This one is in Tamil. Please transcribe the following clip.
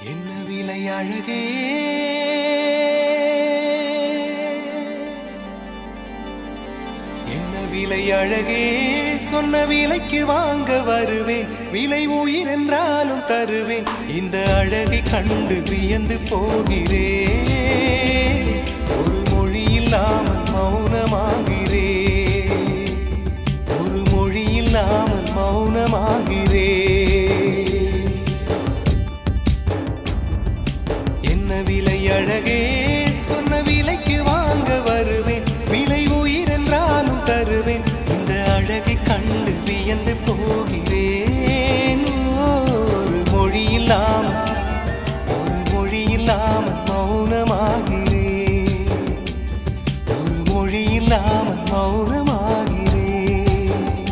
என்ன விலை அழகே என்ன விலை அழகே சொன்ன விலைக்கு வாங்க வருவேன் விலை உயிர் என்றாலும் தருவேன் இந்த அழகை கண்டு வியந்து போகிறேன் ஒரு மொழி இல்லாமல் மௌனமாகிறேன் ஒரு மொழி இல்லாமல் மௌனமாகிறேன் என்ன விலை அழகே சொன்ன விலைக்கு வாங்க வருவேன் விலை உயிர் என்றாலும் தருவேன் இந்த அழகை கண்டு வியந்து போகிறேன் ஒரு மொழி இல்லாமல்